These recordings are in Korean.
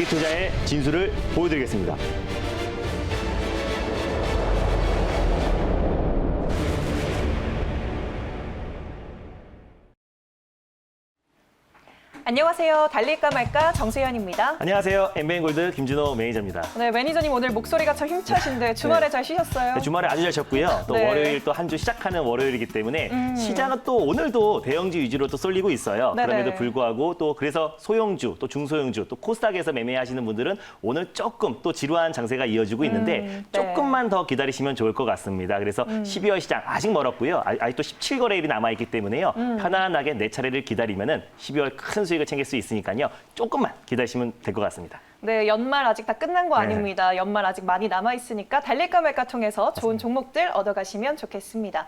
투자의 진수를 보여드리겠습니다. 안녕하세요. 달릴까 말까 정세현입니다. 안녕하세요. 엠베인골드 김준호 매니저입니다. 네, 매니저님 오늘 목소리가 참 힘차신데 주말에 네. 잘 쉬셨어요? 네, 주말에 아주 잘 쉬었고요. 또 네. 월요일 또 한 주 시작하는 월요일이기 때문에 시장은 또 오늘도 대형주 위주로 또 쏠리고 있어요. 네네. 그럼에도 불구하고 또 그래서 소형주, 또 중소형주, 또 코스닥에서 매매하시는 분들은 오늘 조금 또 지루한 장세가 이어지고 있는데 네. 조금만 더 기다리시면 좋을 것 같습니다. 그래서 12월 시장 아직 멀었고요. 아직도 17거래일이 남아있기 때문에요. 편안하게 내 차례를 기다리면은 12월 큰 수익을 챙길 수 있으니까요. 조금만 기다리시면 될 것 같습니다. 네, 연말 아직 다 끝난 거 네. 아닙니다. 연말 아직 많이 남아있으니까 달릴까 말까 통해서 좋은 종목들 얻어가시면 좋겠습니다.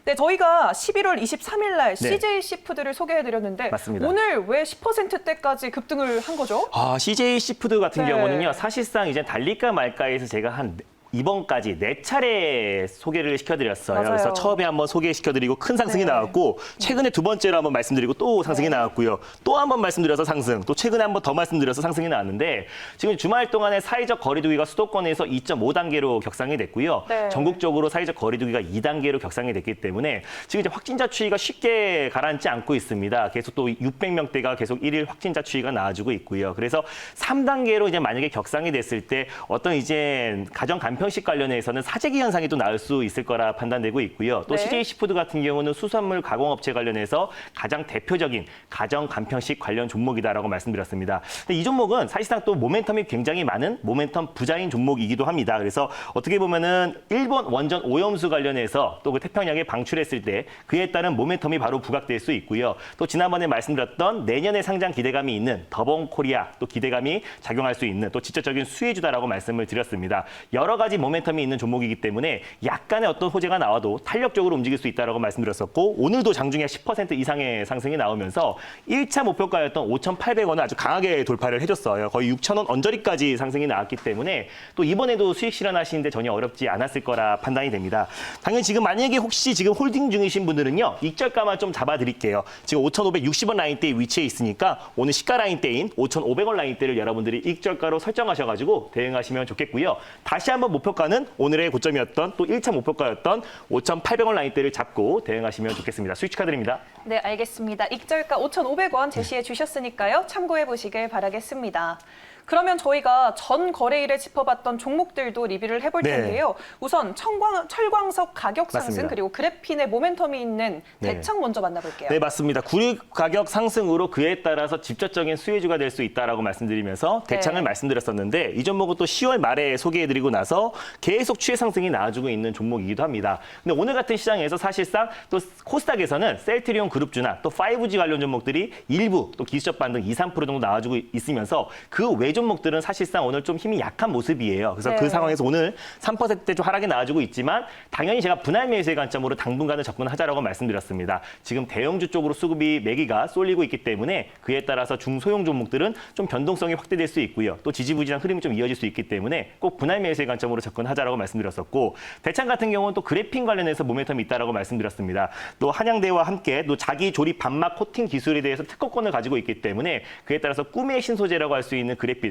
네, 저희가 11월 23일 날 네. CJ 시푸드를 소개해드렸는데 맞습니다. 오늘 왜 10%대까지 급등을 한 거죠? CJ 시푸드 같은 네. 경우는요. 사실상 이제 달릴까 말까에서 제가 한 이번까지 4차례 소개를 시켜드렸어요. 맞아요. 그래서 처음에 한번 소개시켜드리고 큰 상승이 네. 나왔고 최근에 두 번째로 한번 말씀드리고 또 상승이 나왔고요. 또 한번 말씀드려서 상승, 또 최근에 한번 더 말씀드려서 상승이 나왔는데 지금 주말 동안에 사이적 거리두기가 수도권에서 2.5단계로 격상이 됐고요. 네. 전국적으로 사이적 거리두기가 2단계로 격상이 됐기 때문에 지금 이제 확진자 추이가 쉽게 가라앉지 않고 있습니다. 계속 또 600명대가 계속 일일 확진자 추이가 나와주고 있고요. 그래서 3단계로 이제 만약에 격상이 됐을 때 어떤 이제 가정 간편식 관련해서는 사재기 현상이 또 나올 수 있을 거라 판단되고 있고요. 또 네. CJ 시푸드 같은 경우는 수산물 가공업체 관련해서 가장 대표적인 가정 간편식 관련 종목이다라고 말씀드렸습니다. 근데 이 종목은 사실상 또 모멘텀이 굉장히 많은 모멘텀 부자인 종목이기도 합니다. 그래서 어떻게 보면은 일본 원전 오염수 관련해서 또 그 태평양에 방출했을 때 그에 따른 모멘텀이 바로 부각될 수 있고요. 또 지난번에 말씀드렸던 내년에 상장 기대감이 있는 더본코리아 또 기대감이 작용할 수 있는 또 직접적인 수혜주다라고 말씀을 드렸습니다. 여러 가지 모멘텀이 있는 종목이기 때문에 약간의 어떤 호재가 나와도 탄력적으로 움직일 수 있다라고 말씀드렸었고 오늘도 장중에 10% 이상의 상승이 나오면서 1차 목표가였던 5,800원을 아주 강하게 돌파를 해줬어요. 거의 6,000원 언저리까지 상승이 나왔기 때문에 또 이번에도 수익 실현하시는데 전혀 어렵지 않았을 거라 판단이 됩니다. 당연히 지금 만약에 혹시 지금 홀딩 중이신 분들은요. 익절가만 좀 잡아드릴게요. 지금 5,560원 라인대에 위치해 있으니까 오늘 시가 라인대인 5,500원 라인대를 여러분들이 익절가로 설정하셔가지고 대응하시면 좋겠고요. 다시 한번 목표가는 오늘의 고점이었던 또 1차 목표가였던 5,800원 라인대를 잡고 대응하시면 좋겠습니다. 수익 축하드립니다. 네, 알겠습니다. 익절가 5,500원 제시해 주셨으니까요. 참고해 보시길 바라겠습니다. 그러면 저희가 전 거래일에 짚어봤던 종목들도 리뷰를 해볼 네. 텐데요. 우선 철광석 가격 상승 맞습니다. 그리고 그래핀의 모멘텀이 있는 네. 대창 먼저 만나볼게요. 네, 맞습니다. 구리 가격 상승으로 그에 따라서 직접적인 수혜주가 될 수 있다라고 말씀드리면서 대창을 네. 말씀드렸었는데 이 종목은 또 10월 말에 소개해드리고 나서 계속 추세 상승이 나와주고 있는 종목이기도 합니다. 근데 오늘 같은 시장에서 사실상 또 코스닥에서는 셀트리온 그룹주나 또 5G 관련 종목들이 일부 또 기술적 반등 2, 3% 정도 나와주고 있으면서 그 외 종목들은 사실상 오늘 좀 힘이 약한 모습이에요. 그래서 네. 그 상황에서 오늘 3%대 좀 하락이 나와주고 있지만 당연히 제가 분할 매수의 관점으로 당분간은 접근하자라고 말씀드렸습니다. 지금 대형주 쪽으로 수급이 매기가 쏠리고 있기 때문에 그에 따라서 중소형 종목들은 좀 변동성이 확대될 수 있고요. 또 지지부진한 흐름이 좀 이어질 수 있기 때문에 꼭 분할 매수의 관점으로 접근하자라고 말씀드렸었고 대창 같은 경우는 또 그래핀 관련해서 모멘텀이 있다라고 말씀드렸습니다. 또 한양대와 함께 또 자기 조립 반막 코팅 기술에 대해서 특허권을 가지고 있기 때문에 그에 따라서 꿈의 신소재라고 할 수 있는 그래핀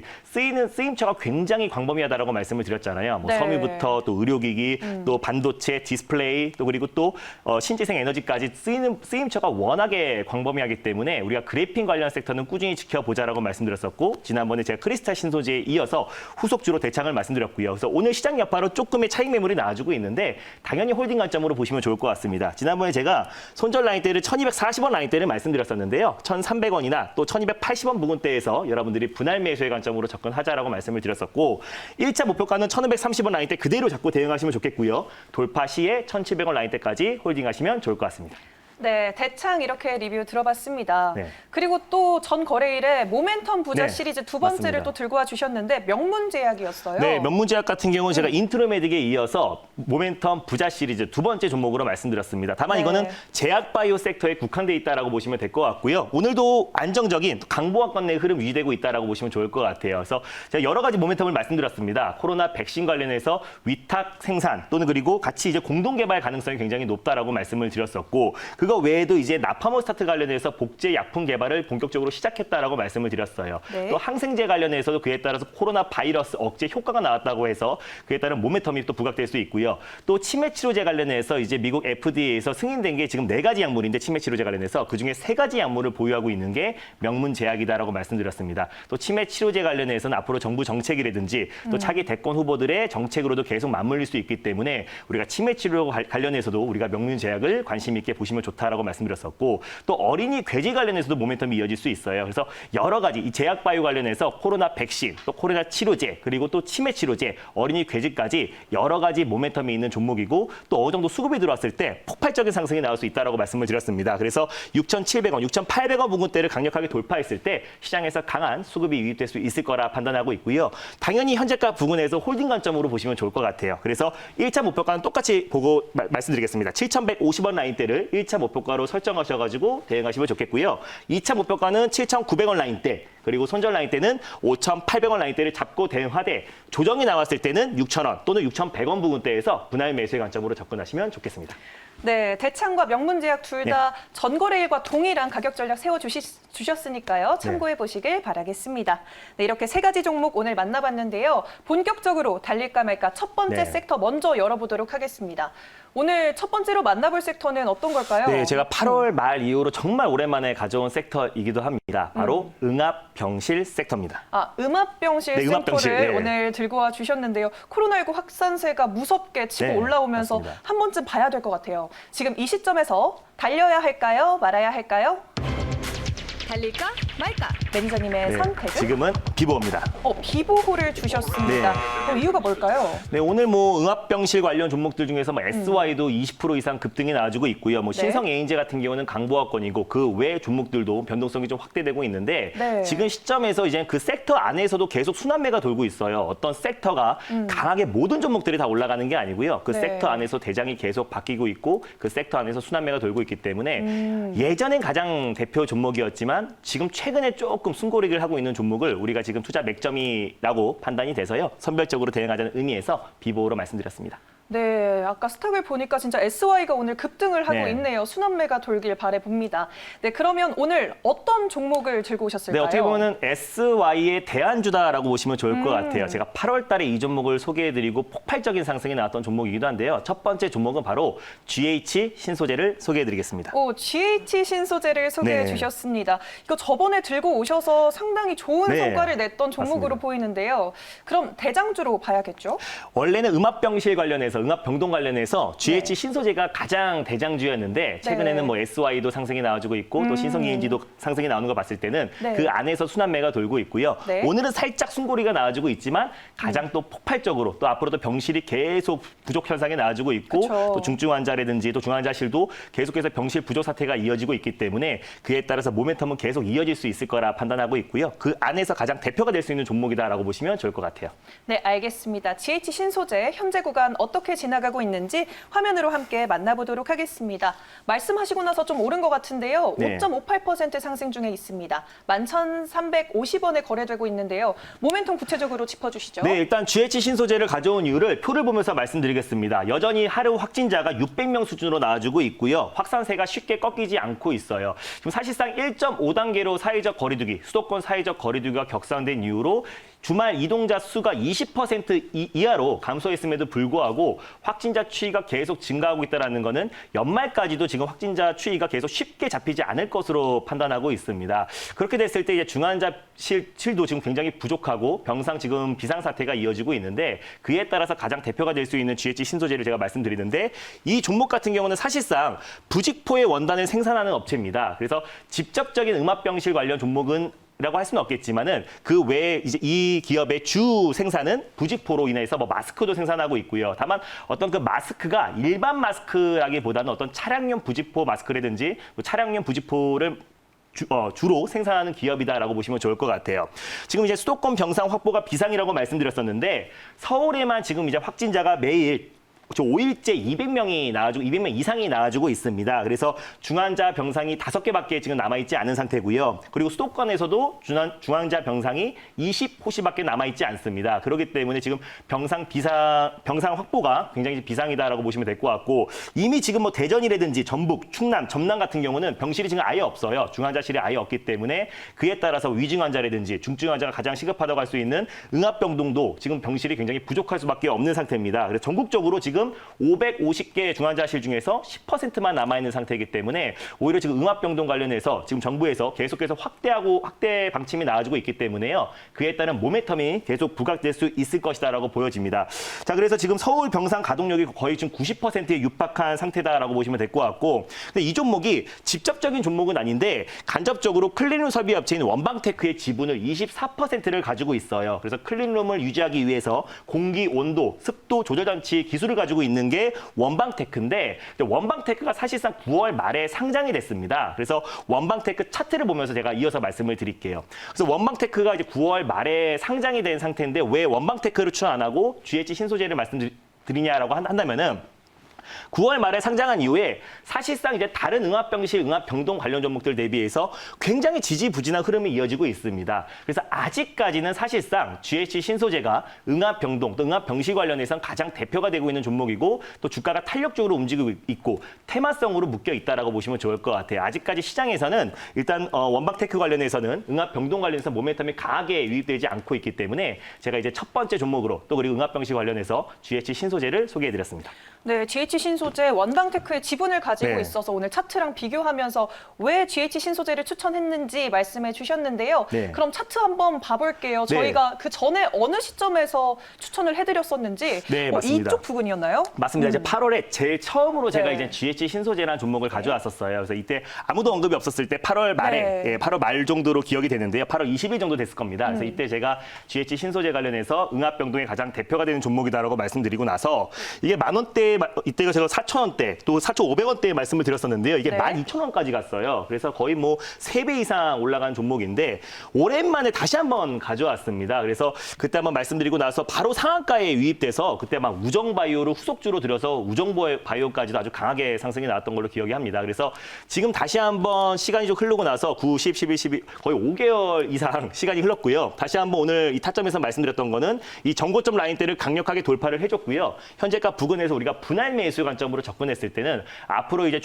쓰임처가 굉장히 광범위하다라고 말씀을 드렸잖아요. 뭐 네. 섬유부터 또 의료기기, 또 반도체, 디스플레이, 또 그리고 또 신재생 에너지까지 쓰임처가 워낙에 광범위하기 때문에 우리가 그래핀 관련 섹터는 꾸준히 지켜보자라고 말씀드렸었고 지난번에 제가 크리스탈 신소재에 이어서 후속주로 대창을 말씀드렸고요. 그래서 오늘 시장 여파로 조금의 차익 매물이 나와주고 있는데 당연히 홀딩 관점으로 보시면 좋을 것 같습니다. 지난번에 제가 손절 라인대를 1,240원 라인대를 말씀드렸었는데요. 1,300원이나 또 1,280원 부근대에서 여러분들이 분할 매수의 관점으로 접근하자라고 말씀을 드렸었고 1차 목표가는 1,530원 라인대 그대로 잡고 대응하시면 좋겠고요. 돌파 시에 1,700원 라인대까지 홀딩하시면 좋을 것 같습니다. 네, 대창 이렇게 리뷰 들어봤습니다. 네. 그리고 또 전 거래일에 모멘텀 부자 네, 시리즈 두 번째를 맞습니다. 또 들고 와 주셨는데 명문제약이었어요. 네, 명문제약 같은 경우는 제가 인트로메딕에 이어서 모멘텀 부자 시리즈 두 번째 종목으로 말씀드렸습니다. 다만 네. 이거는 제약바이오 섹터에 국한돼 있다라고 보시면 될 것 같고요. 오늘도 안정적인 강보합권 내 흐름 유지되고 있다라고 보시면 좋을 것 같아요. 그래서 제가 여러 가지 모멘텀을 말씀드렸습니다. 코로나 백신 관련해서 위탁 생산 또는 그리고 같이 이제 공동 개발 가능성이 굉장히 높다라고 말씀을 드렸었고 그거 그거 외에도 이제 나파모스타트 관련해서 복제 약품 개발을 본격적으로 시작했다라고 말씀을 드렸어요. 네. 또 항생제 관련해서도 그에 따라서 코로나 바이러스 억제 효과가 나왔다고 해서 그에 따른 모멘텀이 또 부각될 수 있고요. 또 치매 치료제 관련해서 이제 미국 FDA에서 승인된 게 지금 4가지 약물인데 치매 치료제 관련해서 그중에 3가지 약물을 보유하고 있는 게 명문제약이다라고 말씀드렸습니다. 또 치매 치료제 관련해서는 앞으로 정부 정책이라든지 또 차기 대권 후보들의 정책으로도 계속 맞물릴 수 있기 때문에 우리가 치매 치료 관련해서도 우리가 명문제약을 관심 있게 보시면 좋다라고 말씀드렸었고 또 어린이 괴질 관련해서도 모멘텀이 이어질 수 있어요. 그래서 여러 가지 이 제약 바이오 관련해서 코로나 백신, 또 코로나 치료제, 그리고 또 치매 치료제, 어린이 괴질까지 여러 가지 모멘텀이 있는 종목이고 또 어느 정도 수급이 들어왔을 때 폭발적인 상승이 나올 수 있다라고 말씀을 드렸습니다. 그래서 6,700원, 6,800원 부근대를 강력하게 돌파했을 때 시장에서 강한 수급이 유입될 수 있을 거라 판단하고 있고요. 당연히 현재가 부근에서 홀딩 관점으로 보시면 좋을 것 같아요. 그래서 1차 목표가는 똑같이 보고 말씀드리겠습니다. 7,150원 라인대를 1차 목표가로 설정하셔가지고 대응하시면 좋겠고요. 2차 목표가는 7,900원 라인대, 그리고 손절 라인대는 5,800원 라인대를 잡고 대응하되 조정이 나왔을 때는 6,000원 또는 6,100원 부근대에서 분할 매수의 관점으로 접근하시면 좋겠습니다. 네, 대창과 명문제약 둘 다 전거래일과 동일한 가격 전략 세워주셨으니까요. 참고해 보시길 바라겠습니다. 네, 이렇게 3가지 종목 오늘 만나봤는데요. 본격적으로 달릴까 말까 첫 번째 섹터 먼저 열어보도록 하겠습니다. 오늘 첫 번째로 만나볼 섹터는 어떤 걸까요? 네, 제가 8월 말 이후로 정말 오랜만에 가져온 섹터이기도 합니다. 바로 응압병실 섹터입니다. 아, 음압병실 네, 음압병실, 섹터를 네. 오늘 들고 와 주셨는데요. 코로나19 확산세가 무섭게 치고 네, 올라오면서 맞습니다. 한 번쯤 봐야 될 것 같아요. 지금 이 시점에서 달려야 할까요? 말아야 할까요? 달릴까 말까? 매니저님의 네, 선택은? 지금은 비보입니다. 비보호를 주셨습니다. 이유가 뭘까요? 네, 오늘 응압병실 관련 종목들 중에서 SY도 20% 이상 급등이 나와주고 있고요. 네. 신성에인제 같은 경우는 강보합권이고 그 외 종목들도 변동성이 좀 확대되고 있는데 네. 지금 시점에서 이제 그 섹터 안에서도 계속 순환매가 돌고 있어요. 어떤 섹터가 강하게 모든 종목들이 다 올라가는 게 아니고요. 그 네. 섹터 안에서 대장이 계속 바뀌고 있고 그 섹터 안에서 순환매가 돌고 있기 때문에 예전엔 가장 대표 종목이었지만 지금 최근에 조금 숨고르기를 하고 있는 종목을 우리가 지금 투자 맥점이라고 판단이 돼서요. 선별적으로 대응하자는 의미에서 비보호로 말씀드렸습니다. 네, 아까 스탁을 보니까 진짜 SY가 오늘 급등을 하고 네. 있네요. 순환매가 돌길 바라봅니다. 네, 그러면 오늘 어떤 종목을 들고 네, 오셨을까요? 어떻게 보면 SY의 대안주다라고 보시면 좋을 것 같아요. 제가 8월 달에 이 종목을 소개해드리고 폭발적인 상승이 나왔던 종목이기도 한데요. 첫 번째 종목은 바로 GH 신소재를 소개해드리겠습니다. GH 신소재를 소개해 네. 주셨습니다. 이거 저번에 들고 오셔서 상당히 좋은 네, 성과를 냈던 종목으로 맞습니다. 보이는데요. 그럼 대장주로 봐야겠죠? 원래는 음압병실 관련해서 응압병동 관련해서 GH 신소재가 가장 대장주였는데 최근에는 네. SY도 상승이 나와주고 있고 또 신성ENG도 상승이 나오는 거 봤을 때는 네. 그 안에서 순환매가 돌고 있고요. 네. 오늘은 살짝 숨고리가 나와주고 있지만 가장 또 폭발적으로 또 앞으로도 병실이 계속 부족 현상이 나와주고 있고 그쵸. 또 중증 환자라든지 또 중환자실도 계속해서 병실 부족 사태가 이어지고 있기 때문에 그에 따라서 모멘텀은 계속 이어질 수 있을 거라 판단하고 있고요. 그 안에서 가장 대표가 될 수 있는 종목이다라고 보시면 좋을 것 같아요. 네, 알겠습니다. GH 신소재 현재 구간 어떻게 지나가고 있는지 화면으로 함께 만나보도록 하겠습니다. 말씀하시고 나서 좀 오른 것 같은데요. 네. 5.58% 상승 중에 있습니다. 11,350원에 거래되고 있는데요. 모멘텀 구체적으로 짚어주시죠. 네, 일단 GH 신소재를 가져온 이유를 표를 보면서 말씀드리겠습니다. 여전히 하루 확진자가 600명 수준으로 나와주고 있고요. 확산세가 쉽게 꺾이지 않고 있어요. 지금 사실상 1.5단계로 사회적 거리두기, 수도권 사회적 거리두기가 격상된 이후로 주말 이동자 수가 20% 이하로 감소했음에도 불구하고 확진자 추이가 계속 증가하고 있다는 것은 연말까지도 지금 확진자 추이가 계속 쉽게 잡히지 않을 것으로 판단하고 있습니다. 그렇게 됐을 때 이제 중환자실도 지금 굉장히 부족하고 병상 지금 비상사태가 이어지고 있는데 그에 따라서 가장 대표가 될 수 있는 GH 신소재를 제가 말씀드리는데 이 종목 같은 경우는 사실상 부직포의 원단을 생산하는 업체입니다. 그래서 직접적인 음압병실 관련 종목은 라고 할 수는 없겠지만은 그 외에 이제 이 기업의 주 생산은 부직포로 인해서 마스크도 생산하고 있고요. 다만 어떤 그 마스크가 일반 마스크라기보다는 어떤 차량용 부직포 마스크라든지 차량용 부직포를 주로 생산하는 기업이다라고 보시면 좋을 것 같아요. 지금 이제 수도권 병상 확보가 비상이라고 말씀드렸었는데 서울에만 지금 이제 확진자가 매일 지금 5일째 200명이 나와주고 200명 이상이 나와주고 있습니다. 그래서 중환자 병상이 5개밖에 지금 남아있지 않은 상태고요. 그리고 수도권에서도 중환자 병상이 20호실밖에 남아있지 않습니다. 그렇기 때문에 지금 병상 확보가 굉장히 비상이다라고 보시면 될 것 같고 이미 지금 뭐 대전이라든지 전북, 충남, 전남 같은 경우는 병실이 지금 아예 없어요. 중환자실이 아예 없기 때문에 그에 따라서 위중 환자라든지 중증 환자가 가장 시급하다고 할 수 있는 응압병동도 지금 병실이 굉장히 부족할 수밖에 없는 상태입니다. 그래서 전국적으로 지금 550개 중환자실 중에서 10%만 남아있는 상태이기 때문에 오히려 지금 응압병동 관련해서 지금 정부에서 계속해서 확대 방침이 나와주고 있기 때문에요. 그에 따른 모멘텀이 계속 부각될 수 있을 것이다라고 보여집니다. 자, 그래서 지금 서울 병상 가동력이 거의 지금 90%에 육박한 상태다라고 보시면 될 것 같고, 근데 이 종목이 직접적인 종목은 아닌데 간접적으로 클린룸 설비 업체인 원방테크의 지분을 24%를 가지고 있어요. 그래서 클린룸을 유지하기 위해서 공기, 온도, 습도 조절 장치 기술을 가지고 있는 게 원방테크인데 원방테크가 사실상 9월 말에 상장이 됐습니다. 그래서 원방테크 차트를 보면서 제가 이어서 말씀을 드릴게요. 그래서 원방테크가 이제 9월 말에 상장이 된 상태인데 왜 원방테크를 추천 안 하고 GH 신소재를 말씀드리냐라고 한다면은 9월 말에 상장한 이후에 사실상 이제 다른 응압병실, 응압병동 관련 종목들 대비해서 굉장히 지지부진한 흐름이 이어지고 있습니다. 그래서 아직까지는 사실상 GH 신소재가 응압병동 또 응압병실 관련해서는 가장 대표가 되고 있는 종목이고 또 주가가 탄력적으로 움직이고 있고 테마성으로 묶여 있다라고 보시면 좋을 것 같아요. 아직까지 시장에서는 일단 원방테크 관련해서는 응압병동 관련해서 모멘텀이 강하게 유입되지 않고 있기 때문에 제가 이제 첫 번째 종목으로 또 그리고 응압병실 관련해서 GH 신소재를 소개해드렸습니다. 네, GH 신소재 원방테크의 지분을 가지고 네. 있어서 오늘 차트랑 비교하면서 왜 GH 신소재를 추천했는지 말씀해 주셨는데요. 네. 그럼 차트 한번 봐볼게요. 네. 저희가 그 전에 어느 시점에서 추천을 해드렸었는지 네, 맞습니다. 이쪽 부분이었나요? 맞습니다. 이제 8월에 제일 처음으로 제가 네. 이제 GH 신소재라는 종목을 가져왔었어요. 그래서 이때 아무도 언급이 없었을 때 8월 말에, 네. 예, 8월 말 정도로 기억이 되는데요. 8월 20일 정도 됐을 겁니다. 그래서 이때 제가 GH 신소재 관련해서 응압병동의 가장 대표가 되는 종목이다라고 말씀드리고 나서 이게 10,000원대, 이때가 제가 4,000원대, 또 4,500원대에 말씀을 드렸었는데요. 이게 네. 12,000원까지 갔어요. 그래서 거의 뭐 3배 이상 올라간 종목인데 오랜만에 다시 한번 가져왔습니다. 그래서 그때 한번 말씀드리고 나서 바로 상한가에 유입돼서 그때 막 우정바이오를 후속주로 들여서 우정바이오까지도 아주 강하게 상승이 나왔던 걸로 기억이 합니다. 그래서 지금 다시 한번 시간이 좀 흐르고 나서 9, 10, 11, 12 거의 5개월 이상 시간이 흘렀고요. 다시 한번 오늘 이 타점에서 말씀드렸던 거는 이 정고점 라인대를 강력하게 돌파를 해줬고요. 현재가 부근에서 우리가 분할 매수 관점으로 접근했을 때는 앞으로 이제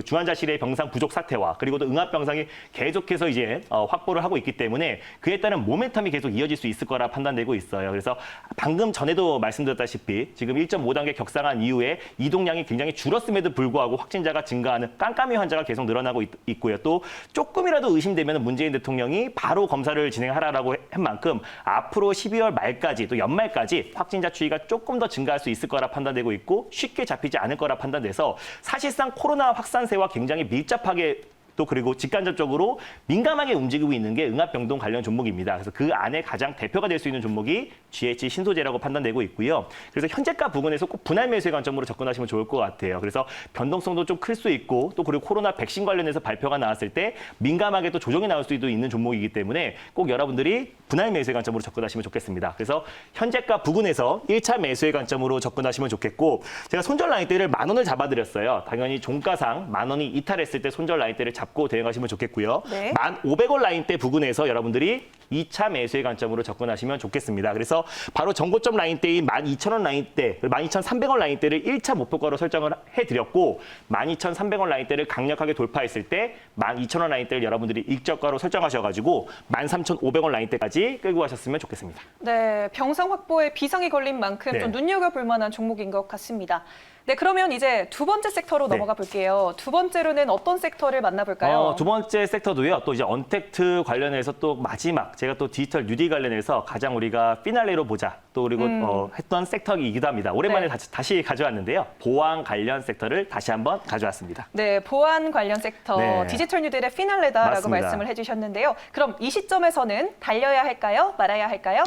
중환자실의 병상 부족 사태와 그리고 또 응압병상이 계속해서 이제 확보를 하고 있기 때문에 그에 따른 모멘텀이 계속 이어질 수 있을 거라 판단되고 있어요. 그래서 방금 전에도 말씀드렸다시피 지금 1.5단계 격상한 이후에 이동량이 굉장히 줄었음에도 불구하고 확진자가 증가하는 깜깜이 환자가 계속 늘어나고 있고요. 또 조금이라도 의심되면 문재인 대통령이 바로 검사를 진행하라라고 한 만큼 앞으로 12월 말까지 또 연말까지 확진자 추이가 조금 더 증가할 수 있을 거라 판단되고 있고 쉽게 잡히지 않을 거라 판단돼서 사실상 코로나 확산세와 굉장히 밀접하게 또 그리고 직간접적으로 민감하게 움직이고 있는 게 응압병동 관련 종목입니다. 그래서 그 안에 가장 대표가 될 수 있는 종목이 GH 신소재라고 판단되고 있고요. 그래서 현재가 부근에서 꼭 분할 매수의 관점으로 접근하시면 좋을 것 같아요. 그래서 변동성도 좀 클 수 있고 또 그리고 코로나 백신 관련해서 발표가 나왔을 때 민감하게 또 조정이 나올 수도 있는 종목이기 때문에 꼭 여러분들이 분할 매수의 관점으로 접근하시면 좋겠습니다. 그래서 현재가 부근에서 1차 매수의 관점으로 접근하시면 좋겠고 제가 손절 라인대를 10,000원을 잡아드렸어요. 당연히 종가상 10,000원이 이탈했을 때 손절 라인대를 잡고 대응하시면 좋겠고요. 네. 1,500원 라인대 부근에서 여러분들이 2차 매수의 관점으로 접근하시면 좋겠습니다. 그래서 바로 정고점 라인대인 12,000원 라인대, 12,300원 라인대를 1차 목표가로 설정을 해드렸고 12,300원 라인대를 강력하게 돌파했을 때 12,000원 라인대를 여러분들이 익저가로 설정하셔가지고 13,500원 라인대까지 끌고 가셨으면 좋겠습니다. 네, 병상 확보에 비상이 걸린 만큼 네. 좀 눈여겨볼 만한 종목인 것 같습니다. 네, 그러면 이제 두 번째 섹터로 네. 넘어가 볼게요. 두 번째로는 어떤 섹터를 만나볼까요? 두 번째 섹터도요. 또 이제 언택트 관련해서 또 마지막 제가 또 디지털 뉴딜 관련해서 가장 우리가 피날레로 보자. 또 그리고 했던 섹터이기도 합니다. 오랜만에 네. 다시 가져왔는데요. 보안 관련 섹터를 다시 한번 가져왔습니다. 네, 보안 관련 섹터 네. 디지털 뉴딜의 피날레다라고 맞습니다. 말씀을 해주셨는데요. 그럼 이 시점에서는 달려야 할까요? 말아야 할까요?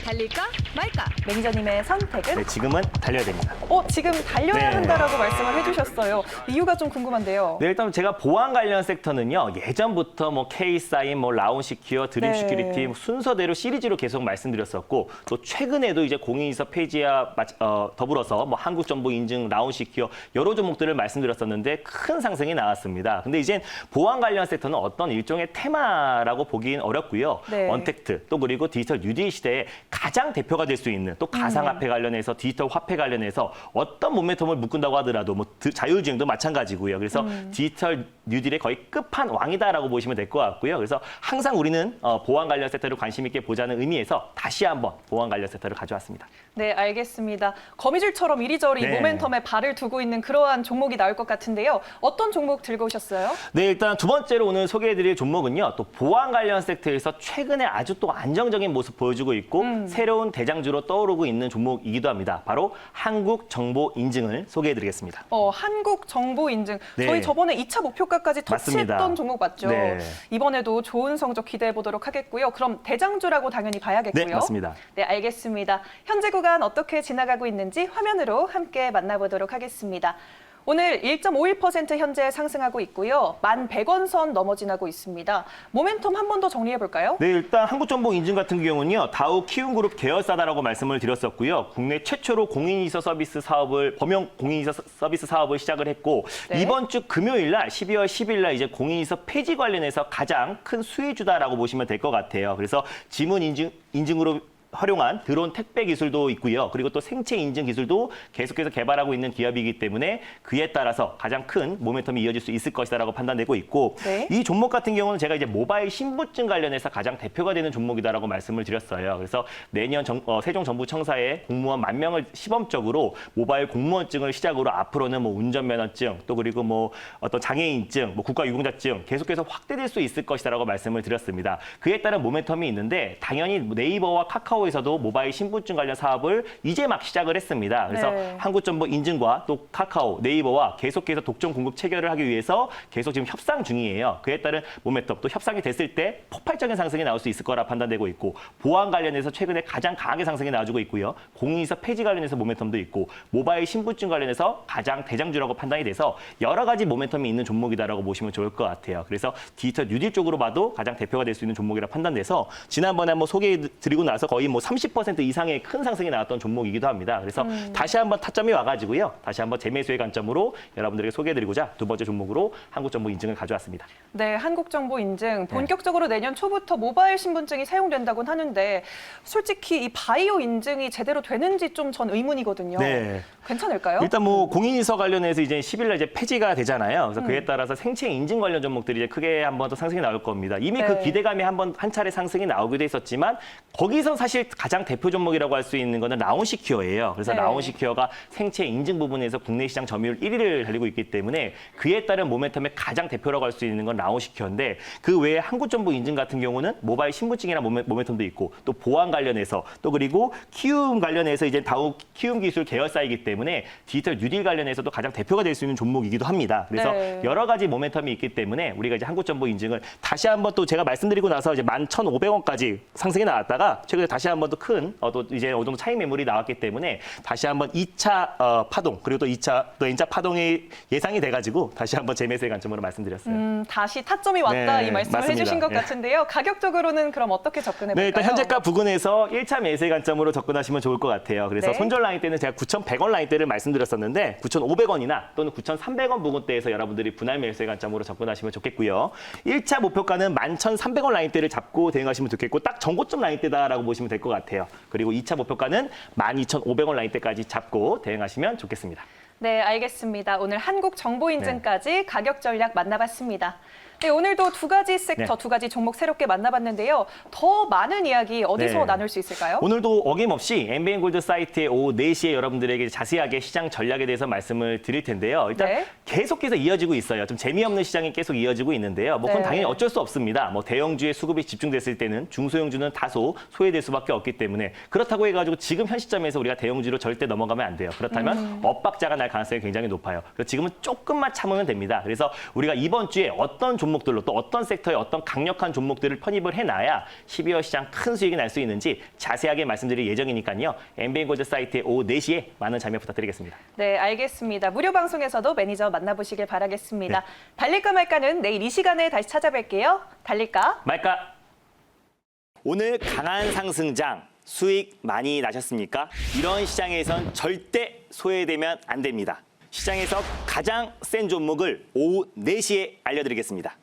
달릴까 말까? 매니저님의 선택은? 네, 지금은 달려야 됩니다. 지금 달려야 네. 한다라고 말씀을 해주셨어요. 이유가 좀 궁금한데요. 네, 일단 제가 보안 관련 섹터는요, 예전부터 뭐 K사인, 뭐 라운시큐어, 드림 네. 시큐리티 순서대로 시리즈로 계속 말씀드렸었고, 또 최근에도 이제 공인인서 폐지와 더불어서 뭐 한국정보 인증, 라운시큐어 여러 종목들을 말씀드렸었는데 큰 상승이 나왔습니다. 근데 이제 보안 관련 섹터는 어떤 일종의 테마라고 보기는 어렵고요. 네. 언택트 또 그리고 디지털 뉴딜 시대에 가장 대표가 될 수 있는 또 가상화폐 관련해서 디지털 화폐 관련해서 어떤 모멘텀을 묶은다고 하더라도 뭐 자율주행도 마찬가지고요. 그래서 디지털 뉴딜의 거의 끝판왕이다라고 보시면 될 것 같고요. 그래서 항상 우리는 보안 관련 섹터를 관심 있게 보자는 의미에서 다시 한번 보안 관련 섹터를 가져왔습니다. 네, 알겠습니다. 거미줄처럼 이리저리 네. 모멘텀에 발을 두고 있는 그러한 종목이 나올 것 같은데요. 어떤 종목 들고 오셨어요? 네, 일단 두 번째로 오늘 소개해드릴 종목은요. 또 보안 관련 섹터에서 최근에 아주 또 안정적인 모습 보여주고 있고 새로운 대장주로 떠오르고 있는 종목이기도 합니다. 바로 한국정보인증을 소개해드리겠습니다. 한국정보인증. 네. 저희 저번에 2차 목표가까지 터치했던 맞습니다. 종목 맞죠? 네. 이번에도 좋은 성적 기대해 보도록 하겠고요. 그럼 대장주라고 당연히 봐야겠고요. 네, 맞습니다. 네, 알겠습니다. 현재 구간 어떻게 지나가고 있는지 화면으로 함께 만나보도록 하겠습니다. 오늘 1.51% 현재 상승하고 있고요. 1,100원 선 넘어 지나고 있습니다. 모멘텀 한 번 더 정리해 볼까요? 네, 일단 한국정보인증 같은 경우는요. 다우 키움그룹 계열사다라고 말씀을 드렸었고요. 국내 최초로 공인인서 서비스 사업을 범용 공인인서 서비스 사업을 시작을 했고 네. 이번 주 금요일 날 12월 10일 날 이제 공인인서 폐지 관련해서 가장 큰 수혜주다라고 보시면 될 것 같아요. 그래서 지문 인증으로 활용한 드론 택배 기술도 있고요. 그리고 또 생체 인증 기술도 계속해서 개발하고 있는 기업이기 때문에 그에 따라서 가장 큰 모멘텀이 이어질 수 있을 것이다라고 판단되고 있고 네. 이 종목 같은 경우는 제가 이제 모바일 신분증 관련해서 가장 대표가 되는 종목이다라고 말씀을 드렸어요. 그래서 내년 세종정부청사에 공무원 10,000명을 시범적으로 모바일 공무원증을 시작으로 앞으로는 뭐 운전면허증 또 그리고 뭐 어떤 장애인증, 뭐 국가유공자증 계속해서 확대될 수 있을 것이다라고 말씀을 드렸습니다. 그에 따른 모멘텀이 있는데 당연히 네이버와 카카오에서도 모바일 신분증 관련 사업을 이제 막 시작을 했습니다. 그래서 네. 한국정보인증과 또 카카오, 네이버와 계속해서 독점 공급 체결을 하기 위해서 계속 지금 협상 중이에요. 그에 따른 모멘텀 또 협상이 됐을 때 폭발적인 상승이 나올 수 있을 거라 판단되고 있고 보안 관련해서 최근에 가장 강하게 상승이 나와주고 있고요. 공인인서 폐지 관련해서 모멘텀도 있고 모바일 신분증 관련해서 가장 대장주라고 판단이 돼서 여러 가지 모멘텀이 있는 종목이다라고 보시면 좋을 것 같아요. 그래서 디지털 뉴딜 쪽으로 봐도 가장 대표가 될 수 있는 종목이라 판단돼서 지난번에 한번 소개해드리고 나서 거의 뭐 30% 이상의 큰 상승이 나왔던 종목이기도 합니다. 그래서 다시 한번 타점이 와가지고요. 다시 한번 재매수의 관점으로 여러분들에게 소개해드리고자 두 번째 종목으로 한국정보인증을 가져왔습니다. 네, 한국정보인증 본격적으로 내년 초부터 모바일 신분증이 사용된다고는 하는데 솔직히 이 바이오 인증이 제대로 되는지 좀 전 의문이거든요. 네. 괜찮을까요? 일단 뭐 공인인서 관련해서 이제 10일 날 이제 폐지가 되잖아요. 그래서 그에 따라서 생체 인증 관련 종목들이 이제 크게 한번 더 상승이 나올 겁니다. 이미 네. 그 기대감이 한 차례 상승이 나오기도 했었지만 거기서 사실 가장 대표 종목이라고 할 수 있는 거는 라운시큐어예요. 그래서 네. 라운시큐어가 생체 인증 부분에서 국내 시장 점유율 1위를 달리고 있기 때문에 그에 따른 모멘텀의 가장 대표라고 할 수 있는 건 라운시큐어인데 그 외에 한국정보인증 같은 경우는 모바일 신분증이나 모멘텀도 있고 또 보안 관련해서 또 그리고 키움 관련해서 이제 다우 키움 기술 계열사이기 때문에 디지털 뉴딜 관련해서도 가장 대표가 될 수 있는 종목이기도 합니다. 그래서 네. 여러 가지 모멘텀이 있기 때문에 우리가 이제 한국정보인증을 다시 한번 또 제가 말씀드리고 나서 이제 11,500원까지 상승이 나왔다가 최근에 다시 한번 또 큰 또 이제 어느 정도 차익 매물이 나왔기 때문에 다시 한번 2차 파동 그리고 또 2차 또 N자 파동이 예상이 돼가지고 다시 한번 재매수의 관점으로 말씀드렸어요. 다시 타점이 왔다 네, 이 말씀을 맞습니다. 해주신 것 네. 같은데요. 가격적으로는 그럼 어떻게 접근해 볼까요? 네, 일단 현재가 부근에서 1차 매수의 관점으로 접근하시면 좋을 것 같아요. 그래서 네. 손절 라인 때는 제가 9,100원 라인 때를 말씀드렸었는데 9,500원이나 또는 9,300원 부근대에서 여러분들이 분할 매수의 관점으로 접근하시면 좋겠고요. 1차 목표가는 11,300원 라인 때를 잡고 대응하시면 좋겠고 딱 정고점 라인 때다라고 보시면 될 것 같아요. 그리고 2차 목표가는 12,500원 라인 때까지 잡고 대응하시면 좋겠습니다. 네, 알겠습니다. 오늘 한국정보인증까지 가격 전략 만나봤습니다. 네, 오늘도 두 가지 섹터, 네. 두 가지 종목 새롭게 만나봤는데요. 더 많은 이야기 어디서 네. 나눌 수 있을까요? 오늘도 어김없이 MBN골드 사이트에 오후 4시에 여러분들에게 자세하게 시장 전략에 대해서 말씀을 드릴 텐데요. 일단 네. 계속해서 이어지고 있어요. 좀 재미없는 시장이 계속 이어지고 있는데요. 뭐 그건 네. 당연히 어쩔 수 없습니다. 뭐 대형주의 수급이 집중됐을 때는 중소형주는 다소 소외될 수밖에 없기 때문에 그렇다고 해가지고 지금 현 시점에서 우리가 대형주로 절대 넘어가면 안 돼요. 그렇다면 엇박자가 날 가능성이 굉장히 높아요. 그래서 지금은 조금만 참으면 됩니다. 그래서 우리가 이번 주에 어떤 종목들로 또 어떤 섹터에 어떤 강력한 종목들을 편입을 해놔야 12월 시장 큰 수익이 날 수 있는지 자세하게 말씀드릴 예정이니까요. MBN골드 사이트에 오후 4시에 많은 참여 부탁드리겠습니다. 네, 알겠습니다. 무료 방송에서도 매니저 만나보시길 바라겠습니다. 네. 달릴까 말까는 내일 이 시간에 다시 찾아뵐게요. 달릴까? 말까? 오늘 강한 상승장 수익 많이 나셨습니까? 이런 시장에선 절대 소외되면 안 됩니다. 시장에서 가장 센 종목을 오후 4시에 알려드리겠습니다.